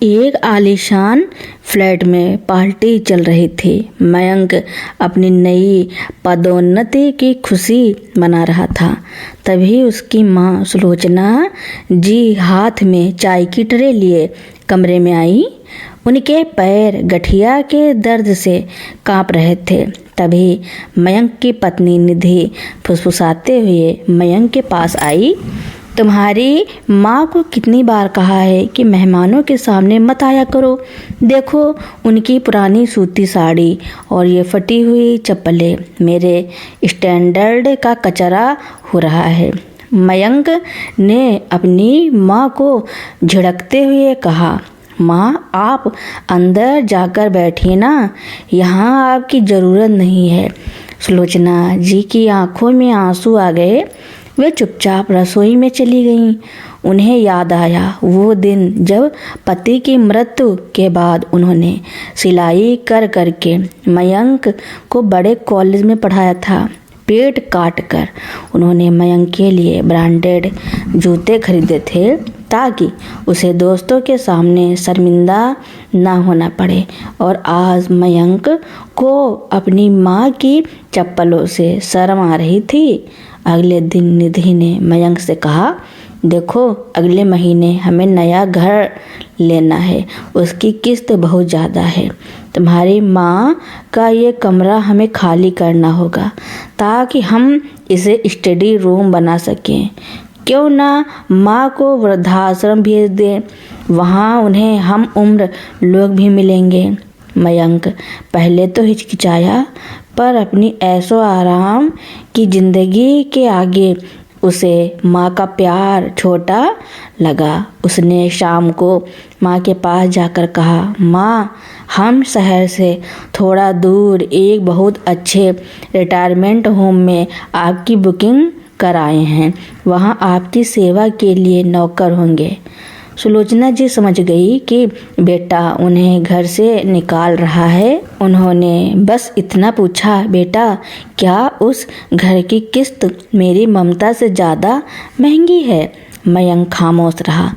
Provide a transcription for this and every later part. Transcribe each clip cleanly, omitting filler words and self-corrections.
एक आलीशान फ्लैट में पार्टी चल रही थी। मयंक अपनी नई पदोन्नति की खुशी मना रहा था। तभी उसकी माँ सुलोचना जी हाथ में चाय की ट्रे लिए कमरे में आई। उनके पैर गठिया के दर्द से कांप रहे थे। तभी मयंक की पत्नी निधि फुसफुसाते हुए मयंक के पास आई। तुम्हारी माँ को कितनी बार कहा है कि मेहमानों के सामने मत आया करो। देखो उनकी पुरानी सूती साड़ी और ये फटी हुई चप्पलें मेरे स्टैंडर्ड का कचरा हो रहा है। मयंक ने अपनी माँ को झिड़कते हुए कहा, माँ आप अंदर जाकर बैठिए ना, यहाँ आपकी ज़रूरत नहीं है। सुलोचना जी की आंखों में आंसू आ गए। वे चुपचाप रसोई में चली गईं। उन्हें याद आया वो दिन जब पति की मृत्यु के बाद उन्होंने सिलाई कर करके मयंक को बड़े कॉलेज में पढ़ाया था। पेट काट कर उन्होंने मयंक के लिए ब्रांडेड जूते खरीदे थे ताकि उसे दोस्तों के सामने शर्मिंदा ना होना पड़े। और आज मयंक को अपनी माँ की चप्पलों से शर्म आ रही थी। अगले दिन निधि ने मयंक से कहा, देखो अगले महीने हमें नया घर लेना है, उसकी किस्त बहुत ज़्यादा है। तुम्हारी माँ का ये कमरा हमें खाली करना होगा ताकि हम इसे स्टडी रूम बना सकें। क्यों ना माँ को वृद्धाश्रम भेज दें, वहाँ उन्हें हम उम्र लोग भी मिलेंगे। मयंक पहले तो हिचकिचाया, पर अपनी ऐशो आराम की जिंदगी के आगे उसे माँ का प्यार छोटा लगा। उसने शाम को माँ के पास जाकर कहा, माँ हम शहर से थोड़ा दूर एक बहुत अच्छे रिटायरमेंट होम में आपकी बुकिंग कराए हैं, वहाँ आपकी सेवा के लिए नौकर होंगे। सुलोचना जी समझ गई कि बेटा उन्हें घर से निकाल रहा है। उन्होंने बस इतना पूछा, बेटा क्या उस घर की किस्त मेरी ममता से ज़्यादा महंगी है? मयंक खामोश रहा।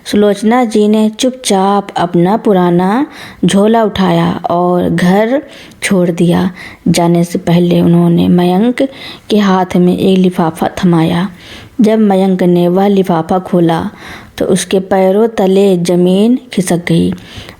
सुलोचना जी ने चुपचाप अपना पुराना झोला उठाया और घर छोड़ दिया। जाने से पहले उन्होंने मयंक के हाथ में एक लिफाफा थमाया। जब मयंक ने वह लिफाफा खोला तो उसके पैरों तले जमीन खिसक गई।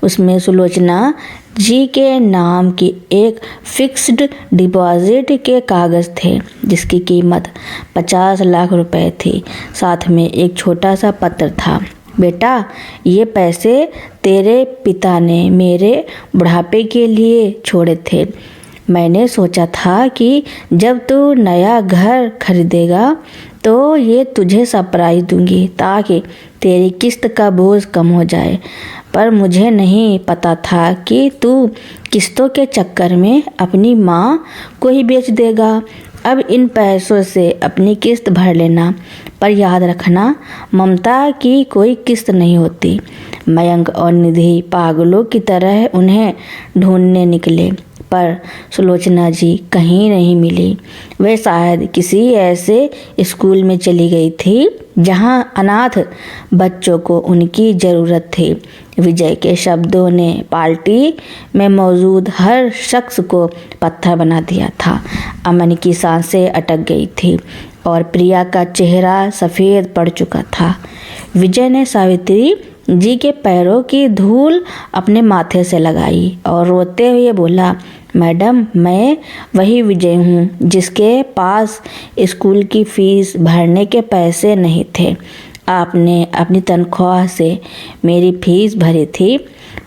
उसमें सुलोचना जी के नाम की एक फिक्स्ड डिपॉजिट के कागज़ थे जिसकी कीमत 50 लाख रुपए थी। साथ में एक छोटा सा पत्र था, बेटा ये पैसे तेरे पिता ने मेरे बुढ़ापे के लिए छोड़े थे। मैंने सोचा था कि जब तू नया घर खरीदेगा तो ये तुझे सरप्राइज दूंगी ताकि तेरी किस्त का बोझ कम हो जाए, पर मुझे नहीं पता था कि तू किस्तों के चक्कर में अपनी माँ को ही बेच देगा। अब इन पैसों से अपनी किस्त भर लेना, पर याद रखना ममता की कोई किस्त नहीं होती। मयंक और निधि पागलों की तरह उन्हें ढूंढने निकले, पर सुलोचना जी कहीं नहीं मिली। वे शायद किसी ऐसे स्कूल में चली गई थी जहां अनाथ बच्चों को उनकी ज़रूरत थी। विजय के शब्दों ने पार्टी में मौजूद हर शख्स को पत्थर बना दिया था। अमन की सांसें अटक गई थी और प्रिया का चेहरा सफ़ेद पड़ चुका था। विजय ने सावित्री जी के पैरों की धूल अपने माथे से लगाई और रोते हुए बोला, मैडम मैं वही विजय हूँ जिसके पास स्कूल की फीस भरने के पैसे नहीं थे। आपने अपनी तनख्वाह से मेरी फीस भरी थी,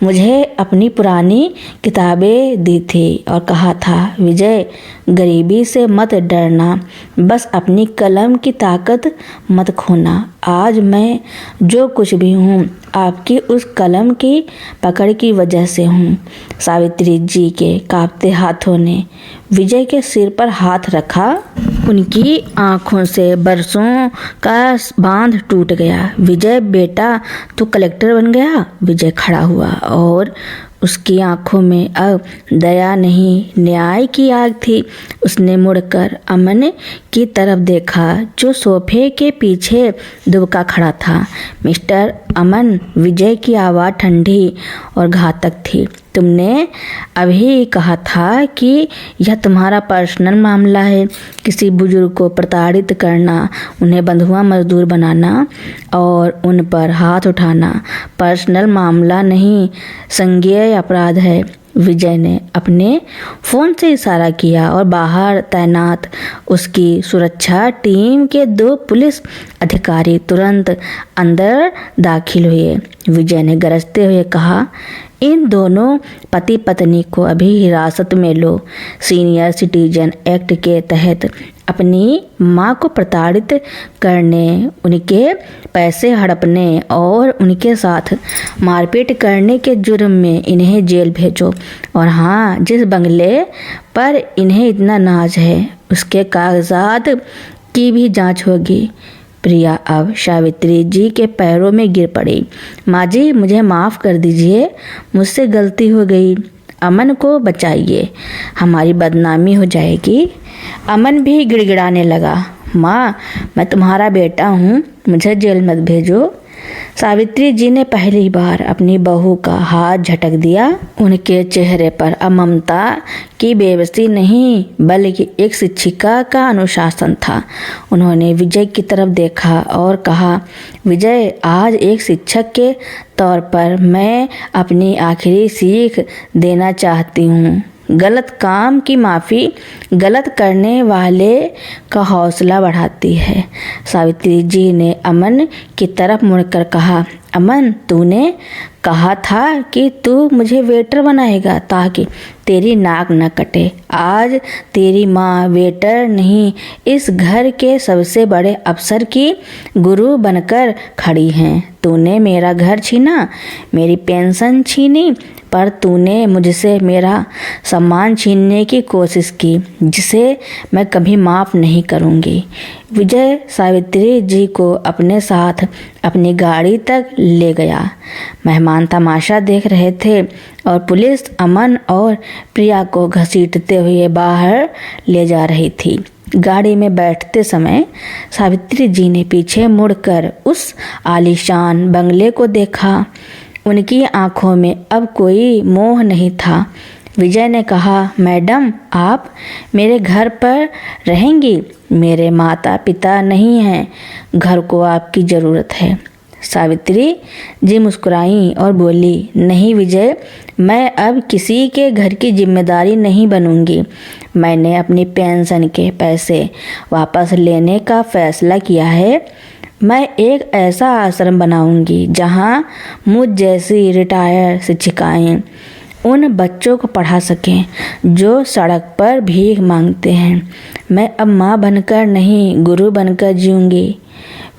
मुझे अपनी पुरानी किताबें दी थी और कहा था, विजय गरीबी से मत डरना, बस अपनी कलम की ताकत मत खोना। आज मैं जो कुछ भी हूँ आपकी उस कलम की पकड़ की वजह से हूँ। सावित्री जी के कांपते हाथों ने विजय के सिर पर हाथ रखा। उनकी आंखों से बरसों का बांध टूट गया। विजय बेटा तू कलेक्टर बन गया। विजय खड़ा हुआ और उसकी आंखों में अब दया नहीं न्याय की आग थी। उसने मुड़कर अमन की तरफ देखा जो सोफे के पीछे दुबका खड़ा था। मिस्टर अमन, विजय की आवाज़ ठंडी और घातक थी। तुमने अभी कहा था कि यह तुम्हारा पर्सनल मामला है। किसी बुजुर्ग को प्रताड़ित करना, उन्हें बंधुआ मजदूर बनाना और उन पर हाथ उठाना पर्सनल मामला नहीं, संज्ञेय अपराध है। विजय ने अपने फ़ोन से इशारा किया और बाहर तैनात उसकी सुरक्षा टीम के 2 पुलिस अधिकारी तुरंत अंदर दाखिल हुए। विजय ने गरजते हुए कहा, इन दोनों पति पत्नी को अभी हिरासत में लो। सीनियर सिटीजन एक्ट के तहत अपनी मां को प्रताड़ित करने, उनके पैसे हड़पने और उनके साथ मारपीट करने के जुर्म में इन्हें जेल भेजो। और हाँ, जिस बंगले पर इन्हें इतना नाज है उसके कागजात की भी जांच होगी। प्रिया अब सावित्री जी के पैरों में गिर पड़ी। माँ जी, मुझे माफ़ कर दीजिए, मुझसे गलती हो गई। अमन को बचाइए, हमारी बदनामी हो जाएगी। अमन भी गिड़गिड़ाने लगा, माँ, मैं तुम्हारा बेटा हूँ, मुझे जेल मत भेजो। सावित्री जी ने पहली बार अपनी बहू का हाथ झटक दिया। उनके चेहरे पर अब ममता की बेबसी नहीं बल्कि एक शिक्षिका का अनुशासन था। उन्होंने विजय की तरफ देखा और कहा, विजय, आज एक शिक्षक के तौर पर मैं अपनी आखिरी सीख देना चाहती हूँ। गलत काम की माफ़ी गलत करने वाले का हौसला बढ़ाती है। सावित्री जी ने अमन की तरफ मुड़कर कहा, अमन, तूने कहा था कि तू मुझे वेटर बनाएगा ताकि तेरी नाक न कटे। आज तेरी माँ वेटर नहीं, इस घर के सबसे बड़े अफसर की गुरु बनकर खड़ी हैं। तूने मेरा घर छीना, मेरी पेंशन छीनी, पर तूने मुझसे मेरा सम्मान छीनने की कोशिश की, जिसे मैं कभी माफ़ नहीं करूँगी। विजय सावित्री जी को अपने साथ अपनी गाड़ी तक ले गया। मेहमान तमाशा देख रहे थे और पुलिस अमन और प्रिया को घसीटते हुए बाहर ले जा रही थी। गाड़ी में बैठते समय सावित्री जी ने पीछे मुड़कर उस आलीशान बंगले को देखा। उनकी आंखों में अब कोई मोह नहीं था। विजय ने कहा, मैडम, आप मेरे घर पर रहेंगी। मेरे माता पिता नहीं हैं, घर को आपकी ज़रूरत है। सावित्री जी मुस्कुराईं और बोली, नहीं विजय, मैं अब किसी के घर की जिम्मेदारी नहीं बनूंगी। मैंने अपनी पेंशन के पैसे वापस लेने का फैसला किया है। मैं एक ऐसा आश्रम बनाऊंगी जहां मुझ जैसी रिटायर्ड शिक्षिकाएं उन बच्चों को पढ़ा सकें जो सड़क पर भीख मांगते हैं। मैं अब माँ बनकर नहीं, गुरु बनकर जीऊंगी।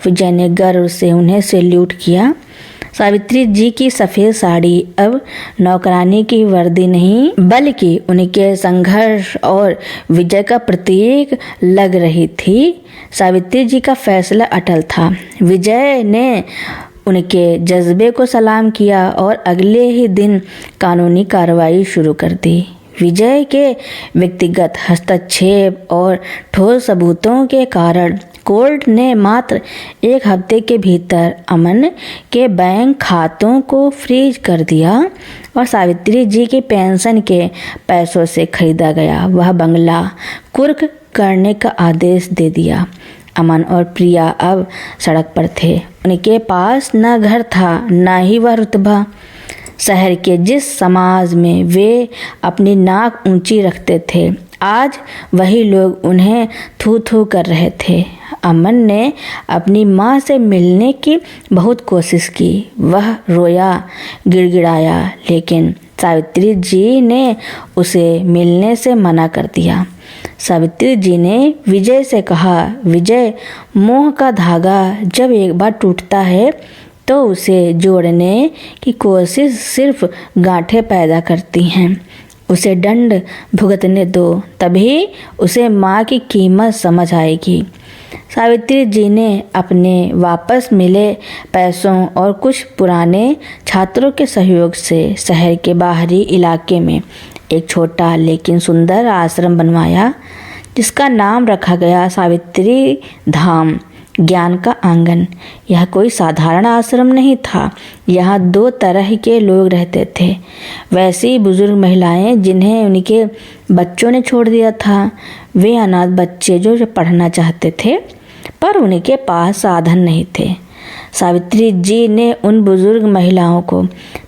विजय ने गर्व से उन्हें सैल्यूट किया। सावित्री जी की सफ़ेद साड़ी अब नौकरानी की वर्दी नहीं बल्कि उनके संघर्ष और विजय का प्रतीक लग रही थी। सावित्री जी का फैसला अटल था। विजय ने उनके जज्बे को सलाम किया और अगले ही दिन कानूनी कार्रवाई शुरू कर दी। विजय के व्यक्तिगत हस्तक्षेप और ठोस सबूतों के कारण कोर्ट ने मात्र 1 हफ्ते के भीतर अमन के बैंक खातों को फ्रीज कर दिया और सावित्री जी की पेंशन के पैसों से खरीदा गया वह बंगला कुर्क करने का आदेश दे दिया। अमन और प्रिया अब सड़क पर थे। उनके पास न घर था, न ही वह रुतबा। शहर के जिस समाज में वे अपनी नाक ऊंची रखते थे, आज वही लोग उन्हें थू थू कर रहे थे। अमन ने अपनी माँ से मिलने की बहुत कोशिश की। वह रोया, गिड़गिड़ाया, लेकिन सावित्री जी ने उसे मिलने से मना कर दिया। सावित्री जी ने विजय से कहा, विजय, मोह का धागा जब एक बार टूटता है तो उसे जोड़ने की कोशिश सिर्फ गांठें पैदा करती हैं। उसे दंड भुगतने दो, तभी उसे माँ की कीमत समझ आएगी। सावित्री जी ने अपने वापस मिले पैसों और कुछ पुराने छात्रों के सहयोग से शहर के बाहरी इलाके में एक छोटा लेकिन सुंदर आश्रम बनवाया, जिसका नाम रखा गया सावित्री धाम, ज्ञान का आंगन। यह कोई साधारण आश्रम नहीं था। यहाँ 2 तरह के लोग रहते थे। वैसी बुजुर्ग महिलाएं जिन्हें उनके बच्चों ने छोड़ दिया था, वे अनाथ बच्चे जो पढ़ना चाहते थे पर उनके पास साधन नहीं थे। सावित्री जी ने उन बुजुर्ग महिलाओं को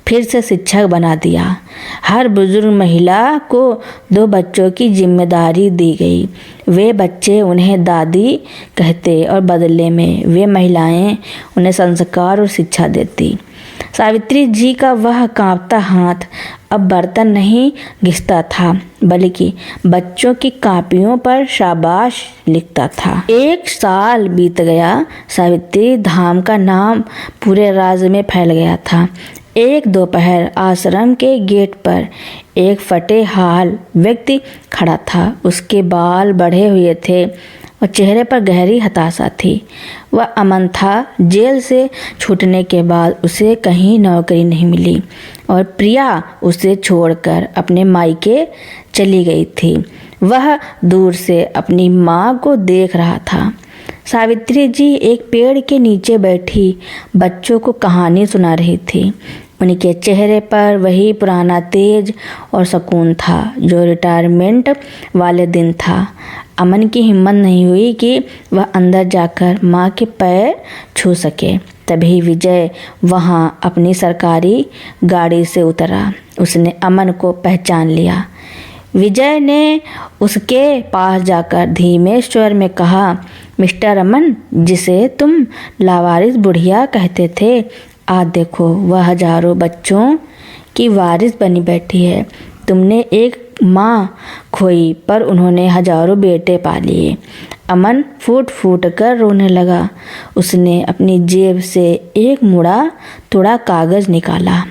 फिर से शिक्षक बना दिया। हर बुजुर्ग महिला को 2 बच्चों की जिम्मेदारी दी गई। वे बच्चे उन्हें दादी कहते और बदले में वे महिलाएं उन्हें संस्कार और शिक्षा देती। सावित्री जी का वह कांपता हाथ अब बर्तन नहीं घिसता था, बल्कि बच्चों की कॉपियों पर शाबाश लिखता था। 1 साल बीत गया। सावित्री धाम का नाम पूरे राज्य में फैल गया था। एक दोपहर आश्रम के गेट पर एक फटे हाल व्यक्ति खड़ा था। उसके बाल बढ़े हुए थे और चेहरे पर गहरी हताशा थी। वह अमन था। जेल से छूटने के बाद उसे कहीं नौकरी नहीं मिली और प्रिया उसे छोड़कर अपने मायके चली गई थी। वह दूर से अपनी माँ को देख रहा था। सावित्री जी एक पेड़ के नीचे बैठी बच्चों को कहानी सुना रही थी। उनके चेहरे पर वही पुराना तेज और सुकून था जो रिटायरमेंट वाले दिन था। अमन की हिम्मत नहीं हुई कि वह अंदर जाकर माँ के पैर छू सके। तभी विजय वहाँ अपनी सरकारी गाड़ी से उतरा। उसने अमन को पहचान लिया। विजय ने उसके पास जाकर धीमे स्वर में कहा, मिस्टर अमन, जिसे तुम लावारिस बुढ़िया कहते थे, आज देखो वह हजारों बच्चों की वारिस बनी बैठी है। तुमने एक माँ खोई पर उन्होंने हजारों बेटे पालिए। अमन फूट फूट कर रोने लगा। उसने अपनी जेब से एक मुड़ा थोड़ा कागज निकाला।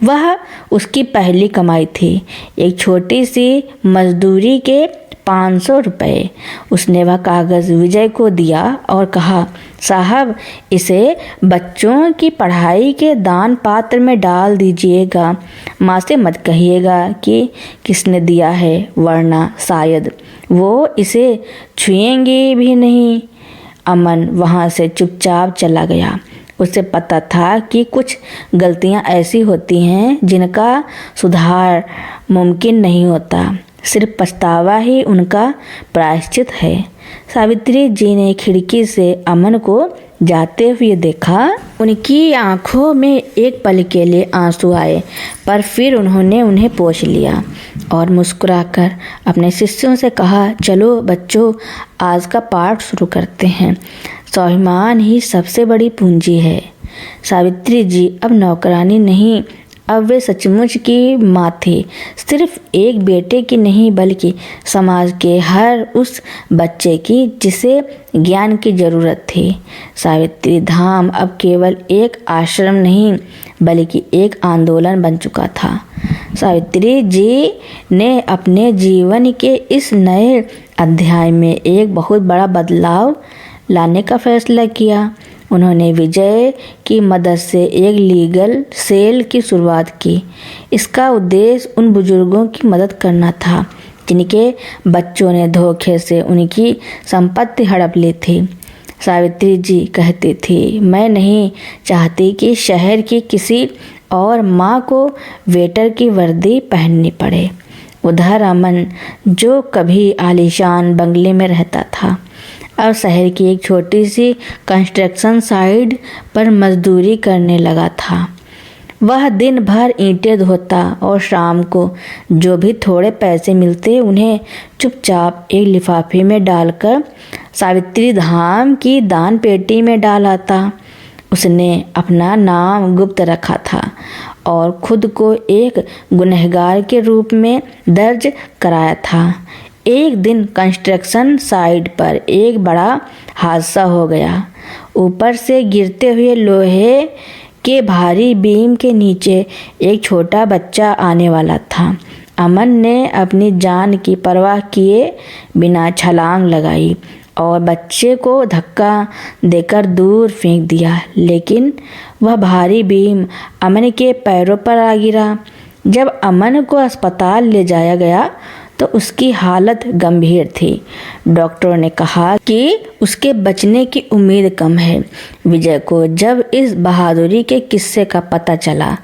वह उसकी पहली कमाई थी, एक छोटी सी मजदूरी के 500 रुपये। उसने वह कागज़ विजय को दिया और कहा, साहब, इसे बच्चों की पढ़ाई के दान पात्र में डाल दीजिएगा। माँ से मत कहिएगा कि किसने दिया है, वरना शायद वो इसे छुएंगे भी नहीं। अमन वहाँ से चुपचाप चला गया। उसे पता था कि कुछ गलतियाँ ऐसी होती हैं जिनका सुधार मुमकिन नहीं होता, सिर्फ पछतावा ही उनका प्रायश्चित है। सावित्री जी ने खिड़की से अमन को जाते हुए देखा। उनकी आंखों में एक पल के लिए आंसू आए, पर फिर उन्होंने उन्हें पोंछ लिया और मुस्कुराकर अपने शिष्यों से कहा, चलो बच्चों, आज का पाठ शुरू करते हैं। स्वाभिमान ही सबसे बड़ी पूंजी है। सावित्री जी अब नौकरानी नहीं, अब वे सचमुच की माँ थी। सिर्फ एक बेटे की नहीं, बल्कि समाज के हर उस बच्चे की जिसे ज्ञान की ज़रूरत थी। सावित्री धाम अब केवल एक आश्रम नहीं, बल्कि एक आंदोलन बन चुका था। सावित्री जी ने अपने जीवन के इस नए अध्याय में एक बहुत बड़ा बदलाव लाने का फैसला किया। उन्होंने विजय की मदद से एक लीगल सेल की शुरुआत की। इसका उद्देश्य उन बुजुर्गों की मदद करना था जिनके बच्चों ने धोखे से उनकी संपत्ति हड़प ली थी। सावित्री जी कहती थी, मैं नहीं चाहती कि शहर की किसी और माँ को वेटर की वर्दी पहननी पड़े। उधर अमन, जो कभी आलीशान बंगले में रहता था, अब शहर की एक छोटी सी कंस्ट्रक्शन साइट पर मजदूरी करने लगा था। वह दिन भर ईंटें धोता और शाम को जो भी थोड़े पैसे मिलते उन्हें चुपचाप एक लिफाफे में डालकर सावित्री धाम की दान पेटी में डाल आता। उसने अपना नाम गुप्त रखा था और खुद को एक गुनहगार के रूप में दर्ज कराया था। एक दिन कंस्ट्रक्शन साइट पर एक बड़ा हादसा हो गया। ऊपर से गिरते हुए लोहे के भारी बीम के नीचे एक छोटा बच्चा आने वाला था। अमन ने अपनी जान की परवाह किए बिना छलांग लगाई और बच्चे को धक्का देकर दूर फेंक दिया, लेकिन वह भारी बीम अमन के पैरों पर आ गिरा। जब अमन को अस्पताल ले जाया गया तो उसकी हालत गंभीर थी। डॉक्टरों ने कहा कि उसके बचने की उम्मीद कम है। विजय को जब इस बहादुरी के किस्से का पता चला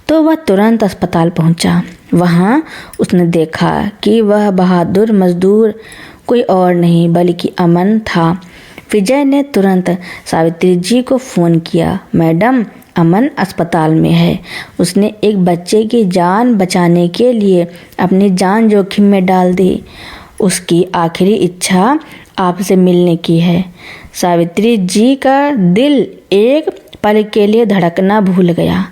तो वह तुरंत अस्पताल पहुंचा। वहां उसने देखा कि वह बहादुर मजदूर कोई और नहीं बल्कि अमन था। विजय ने तुरंत सावित्री जी को फ़ोन किया। मैडम, अमन अस्पताल में है। उसने एक बच्चे की जान बचाने के लिए अपनी जान जोखिम में डाल दी। उसकी आखिरी इच्छा आपसे मिलने की है। सावित्री जी का दिल एक पल के लिए धड़कना भूल गया।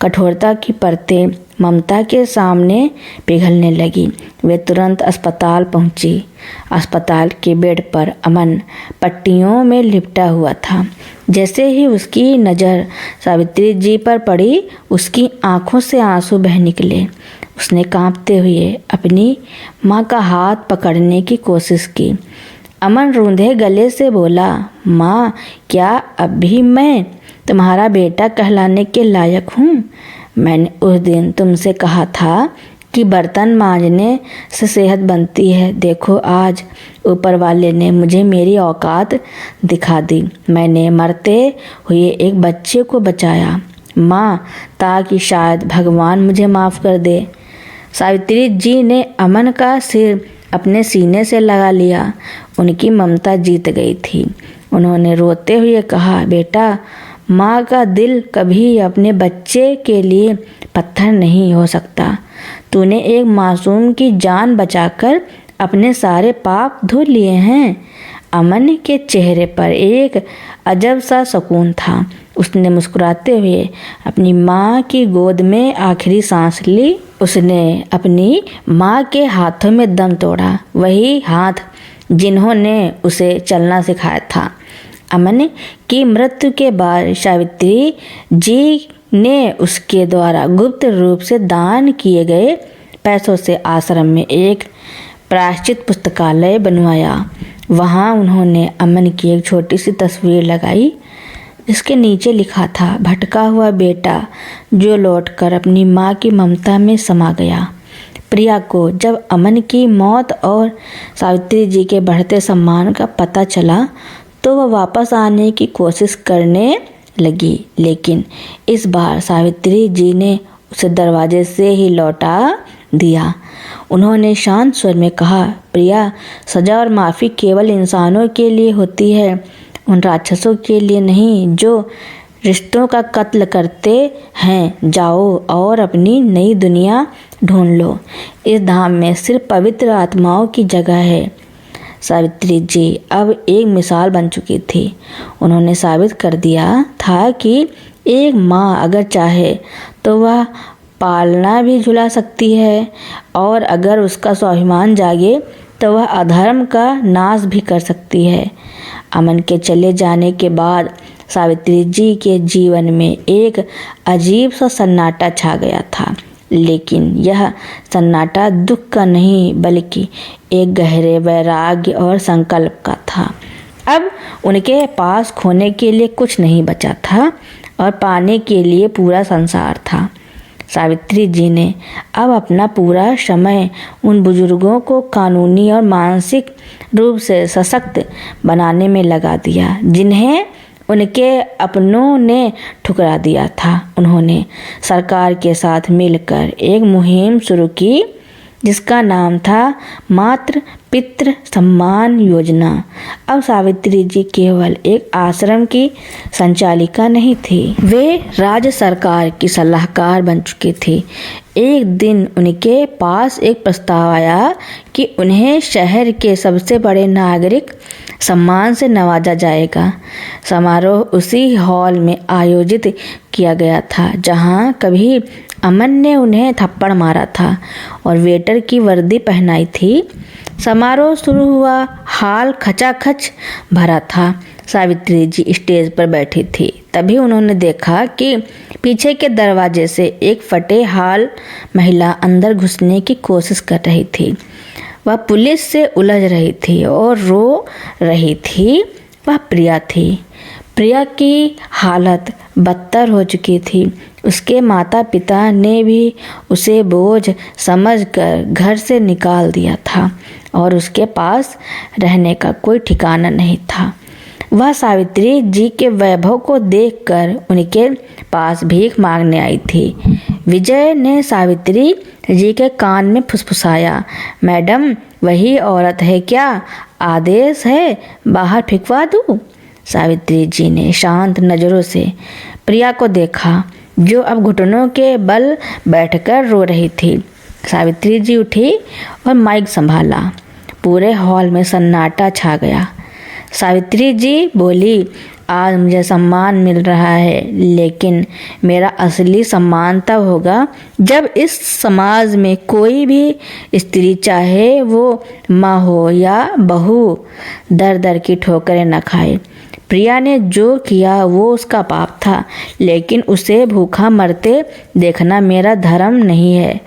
कठोरता की परतें ममता के सामने पिघलने लगी। वे तुरंत अस्पताल पहुंची। अस्पताल के बेड पर अमन पट्टियों में लिपटा हुआ था। जैसे ही उसकी नज़र सावित्री जी पर पड़ी, उसकी आंखों से आंसू बह निकले। उसने कांपते हुए अपनी माँ का हाथ पकड़ने की कोशिश की। अमन रूंधे गले से बोला, माँ, क्या अब भी मैं तुम्हारा बेटा कहलाने के लायक हूँ? मैंने उस दिन तुमसे कहा था कि बर्तन मांजने से सेहत बनती है। देखो, आज ऊपर वाले ने मुझे मेरी औकात दिखा दी। मैंने मरते हुए एक बच्चे को बचाया, माँ, ताकि शायद भगवान मुझे माफ़ कर दे। सावित्री जी ने अमन का सिर अपने सीने से लगा लिया। उनकी ममता जीत गई थी। उन्होंने रोते हुए कहा, बेटा, माँ का दिल कभी अपने बच्चे के लिए पत्थर नहीं हो सकता। तूने एक मासूम की जान बचाकर अपने सारे पाप धो लिए हैं। अमन के चेहरे पर एक अजब सा सुकून था। उसने मुस्कुराते हुए अपनी माँ की गोद में आखिरी सांस ली। उसने अपनी माँ के हाथों में दम तोड़ा, वही हाथ जिन्होंने उसे चलना सिखाया था। अमन की मृत्यु के बाद सावित्री जी ने उसके द्वारा गुप्त रूप से दान किए गए पैसों से आश्रम में एक प्रायश्चित पुस्तकालय बनवाया। वहाँ उन्होंने अमन की एक छोटी सी तस्वीर लगाई, जिसके नीचे लिखा था, भटका हुआ बेटा जो लौटकर अपनी माँ की ममता में समा गया। प्रिया को जब अमन की मौत और सावित्री जी के बढ़ते सम्मान का पता चला तो वह वापस आने की कोशिश करने लगी, लेकिन इस बार सावित्री जी ने उसे दरवाजे से ही लौटा दिया। उन्होंने शांत स्वर में कहा, प्रिया, सजा और माफ़ी केवल इंसानों के लिए होती है, उन राक्षसों के लिए नहीं जो रिश्तों का कत्ल करते हैं। जाओ और अपनी नई दुनिया ढूंढ लो। इस धाम में सिर्फ पवित्र आत्माओं की जगह है। सावित्री जी अब एक मिसाल बन चुकी थी। उन्होंने साबित कर दिया था कि एक माँ अगर चाहे तो वह पालना भी झुला सकती है, और अगर उसका स्वाभिमान जागे तो वह अधर्म का नाश भी कर सकती है। अमन के चले जाने के बाद सावित्री जी के जीवन में एक अजीब सा सन्नाटा छा गया था, लेकिन यह सन्नाटा दुख का नहीं बल्कि एक गहरे वैराग्य और संकल्प का था। अब उनके पास खोने के लिए कुछ नहीं बचा था और पाने के लिए पूरा संसार था। सावित्री जी ने अब अपना पूरा समय उन बुजुर्गों को कानूनी और मानसिक रूप से सशक्त बनाने में लगा दिया, जिन्हें उनके अपनों ने ठुकरा दिया था। उन्होंने सरकार के साथ मिलकर एक मुहिम शुरू की जिसका नाम था मातृ पितृ सम्मान योजना। अब सावित्री जी केवल एक आश्रम की संचालिका नहीं थी, वे राज्य सरकार की सलाहकार बन चुकी थी। एक दिन उनके पास एक प्रस्ताव आया कि उन्हें शहर के सबसे बड़े नागरिक सम्मान से नवाजा जाएगा। समारोह उसी हॉल में आयोजित किया गया था जहां कभी अमन ने उन्हें थप्पड़ मारा था और वेटर की वर्दी पहनाई थी। समारोह शुरू हुआ। हॉल खचाखच भरा था। सावित्री जी स्टेज पर बैठी थी। तभी उन्होंने देखा कि पीछे के दरवाजे से एक फटे हाल महिला अंदर घुसने की कोशिश कर रही थी। वह पुलिस से उलझ रही थी और रो रही थी। वह प्रिया थी। प्रिया की हालत बदतर हो चुकी थी। उसके माता पिता ने भी उसे बोझ समझकर घर से निकाल दिया था और उसके पास रहने का कोई ठिकाना नहीं था। वह सावित्री जी के वैभव को देखकर उनके पास भीख मांगने आई थी। विजय ने सावित्री जी के कान में फुसफुसाया, मैडम वही औरत है क्या? आदेश है बाहर फेंकवा दूं? सावित्री जी ने शांत नज़रों से प्रिया को देखा, जो अब घुटनों के बल बैठकर रो रही थी। सावित्री जी उठी और माइक संभाला। पूरे हॉल में सन्नाटा छा गया। सावित्री जी बोली, आज मुझे सम्मान मिल रहा है, लेकिन मेरा असली सम्मान तब होगा जब इस समाज में कोई भी स्त्री, चाहे वो माँ हो या बहू, दर दर की ठोकरें न खाए। प्रिया ने जो किया वो उसका पाप था, लेकिन उसे भूखा मरते देखना मेरा धर्म नहीं है।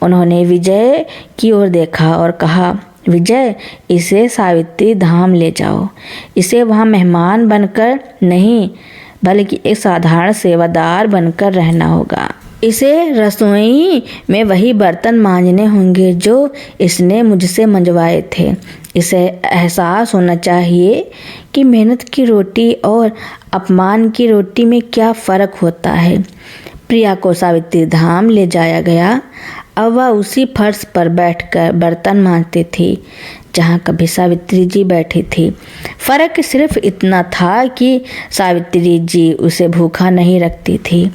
उन्होंने विजय की ओर देखा और कहा, विजय, इसे सावित्री धाम ले जाओ। इसे वहाँ मेहमान बनकर नहीं, बल्कि एक साधारण सेवादार बनकर रहना होगा। इसे रसोई में वही बर्तन मांजने होंगे जो इसने मुझसे मंजवाए थे। इसे एहसास होना चाहिए कि मेहनत की रोटी और अपमान की रोटी में क्या फ़र्क होता है। प्रिया को सावित्री धाम ले जाया गया। अब वह उसी फर्श पर बैठकर बर्तन मांजती थी जहाँ कभी सावित्री जी बैठी थी। फ़र्क सिर्फ इतना था कि सावित्री जी उसे भूखा नहीं रखती थी।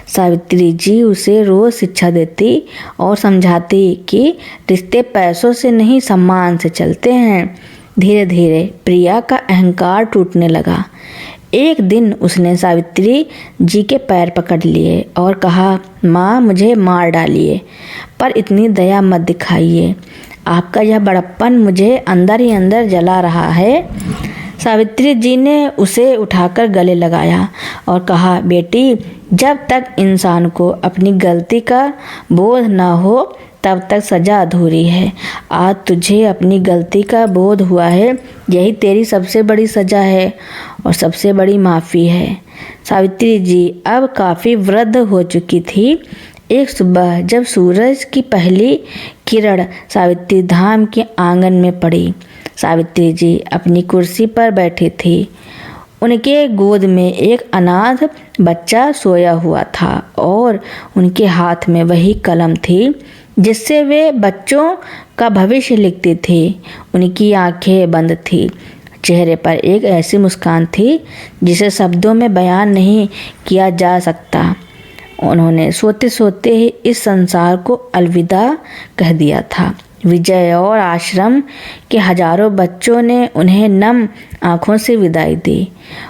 सावित्री जी उसे रोज़ शिक्षा देती और समझाती कि रिश्ते पैसों से नहीं, सम्मान से चलते हैं। धीरे धीरे प्रिया का अहंकार टूटने लगा। एक दिन उसने सावित्री जी के पैर पकड़ लिए और कहा, माँ, मुझे मार डालिए, पर इतनी दया मत दिखाइए। आपका यह बड़प्पन मुझे अंदर ही अंदर जला रहा है। सावित्री जी ने उसे उठाकर गले लगाया और कहा, बेटी, जब तक इंसान को अपनी गलती का बोध न हो तब तक सज़ा अधूरी है। आज तुझे अपनी गलती का बोध हुआ है, यही तेरी सबसे बड़ी सज़ा है और सबसे बड़ी माफ़ी है। सावित्री जी अब काफ़ी वृद्ध हो चुकी थी। एक सुबह जब सूरज की पहली किरण सावित्री धाम के आंगन में पड़ी, सावित्री जी अपनी कुर्सी पर बैठी थी। उनके गोद में एक अनाथ बच्चा सोया हुआ था और उनके हाथ में वही कलम थी जिससे वे बच्चों का भविष्य लिखती थी। उनकी आंखें बंद थी। चेहरे पर एक ऐसी मुस्कान थी जिसे शब्दों में बयान नहीं किया जा सकता। उन्होंने सोते सोते ही इस संसार को अलविदा कह दिया था। विजय और आश्रम के हजारों बच्चों ने उन्हें नम आंखों से विदाई दी।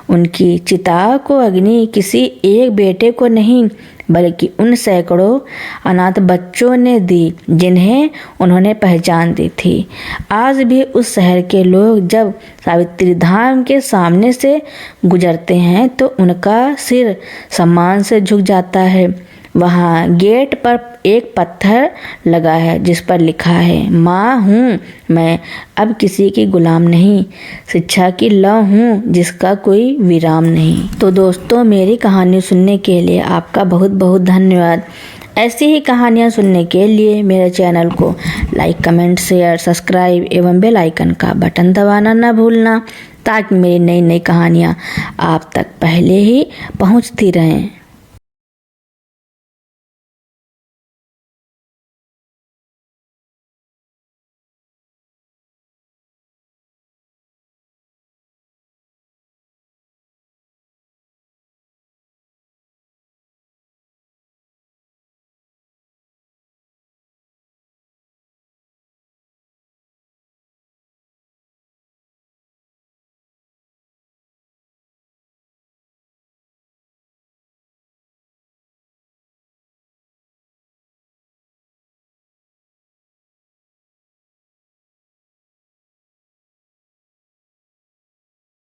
उनकी चिता को अग्नि किसी एक बेटे को नहीं, बल्कि उन सैकड़ों अनाथ बच्चों ने दी जिन्हें उन्होंने पहचान दी थी। आज भी उस शहर के लोग जब सावित्री धाम के सामने से गुजरते हैं तो उनका सिर सम्मान से झुक जाता है। वहाँ गेट पर एक पत्थर लगा है जिस पर लिखा है, माँ हूँ मैं, अब किसी की गुलाम नहीं, शिक्षा की लौ हूँ जिसका कोई विराम नहीं। तो दोस्तों, मेरी कहानी सुनने के लिए आपका बहुत बहुत धन्यवाद। ऐसी ही कहानियाँ सुनने के लिए मेरे चैनल को लाइक, कमेंट, शेयर, सब्सक्राइब एवं बेल आइकन का बटन दबाना न भूलना, ताकि मेरी नई नई कहानियाँ आप तक पहले ही पहुँचती रहें।